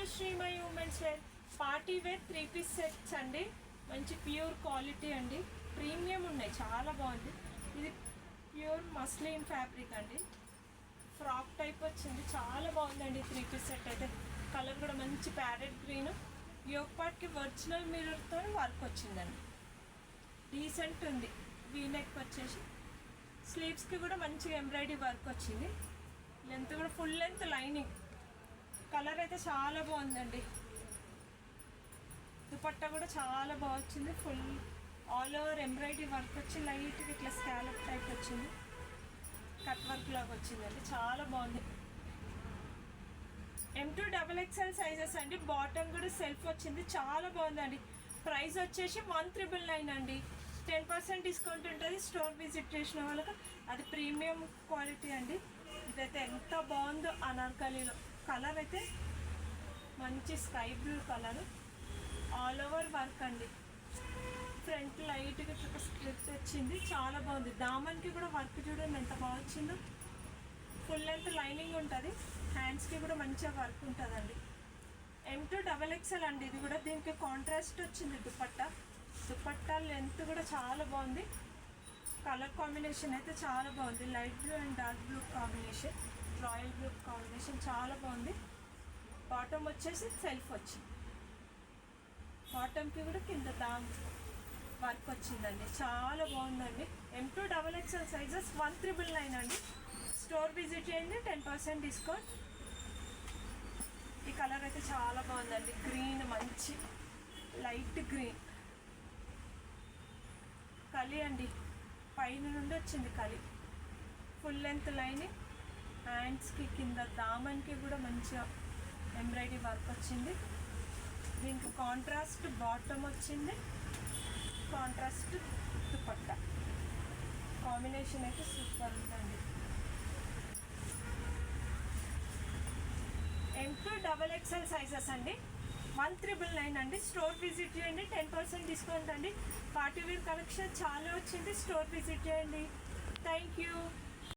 To Srimayi women's wear party wear 3-piece sets అండి. మంచి pure quality అండి, ప్రీమియం ఉన్నాయి, చాలా బాగుంది. ఇది ప్యూర్ మస్లిన్ ఫ్యాబ్రిక్ అండి, ఫ్రాక్ టైప్ వచ్చింది, చాలా బాగుందండి. 3-piece సెట్ అయితే కలర్ కూడా మంచి ప్యారెట్ గ్రీన్, యోక్ పార్ట్కి ఒరిజినల్ మిర్రర్తో వర్క్ వచ్చిందండి, డీసెంట్ ఉంది. వీనెక్ వచ్చేసి స్లీవ్స్కి కూడా మంచిగా ఎంబ్రాయిడరీ వర్క్ వచ్చింది. లెంత్ కూడా ఫుల్ లెంత్ లైనింగ్. కలర్ అయితే చాలా బాగుందండి. దుపట్టా కూడా చాలా బాగా వచ్చింది, full all over embroidery work వచ్చి లైట్గా ఇట్లా స్కాలప్ టైప్ వచ్చింది, కట్ వర్క్ లాగా వచ్చిందండి, చాలా బాగుంది. M2XXL సైజెస్ అండి. బాటమ్ కూడా సెల్ఫ్ వచ్చింది, చాలా బాగుందండి. ప్రైస్ వచ్చేసి 1,999 అండి. 10% డిస్కౌంట్ ఉంటుంది స్టోర్ విజిట్ చేసిన వాళ్ళకి. అది ప్రీమియం క్వాలిటీ అండి. ఇదైతే ఎంత బాగుందో అనార్కలీలో. కలర్ అయితే మంచి sky blue colour, all over work అండి. ఫ్రంట్ లైట్గా స్ట్రిప్ వచ్చింది, చాలా బాగుంది. దామన్కి కూడా వర్క్ చూడండి ఎంత బాగా వచ్చిందో. ఫుల్ లెంత్ లైనింగ్ ఉంటుంది, హ్యాండ్స్కి కూడా మంచిగా వర్క్ ఉంటుందండి. M2XXL అండి. ఇది కూడా దీనికి కాంట్రాస్ట్ వచ్చింది దుపట్టా లెంత్ కూడా చాలా బాగుంది. కలర్ కాంబినేషన్ అయితే చాలా బాగుంది, light blue and dark blue combination, royal blue combination చాలా బాగుంది. బాటమ్ వచ్చేసి సెల్ఫ్ వచ్చింది, బాటమ్కి కూడా కింద దామ్ వర్క్ వచ్చిందండి, చాలా బాగుందండి. M2XXL సైజెస్ 1,999 అండి. స్టోర్ విజిట్ చేయండి, 10% డిస్కౌంట్. ఈ కలర్ అయితే చాలా బాగుందండి, గ్రీన్ మంచి లైట్ గ్రీన్ కలి అండి, పైన నుండి వచ్చింది కలి. ఫుల్ లెంత్ లైనింగ్, హ్యాండ్స్కి కింద దామన్కి కూడా మంచిగా ఎంబ్రాయిడరీ వర్క్ వచ్చింది. దీనికి కాంట్రాస్ట్ బాటమ్ వచ్చింది, కాంట్రాస్ట్ దుపట్టా. కాంబినేషన్ అయితే సూపర్ ఉందండి. M2XXL సైజెస్ అండి, 1,999 అండి. స్టోర్ విజిట్ చేయండి, 10% డిస్కౌంట్ అండి. పార్టీ వేర్ కలెక్షన్ చాలా వచ్చింది, స్టోర్ విజిట్ చేయండి. Thank you.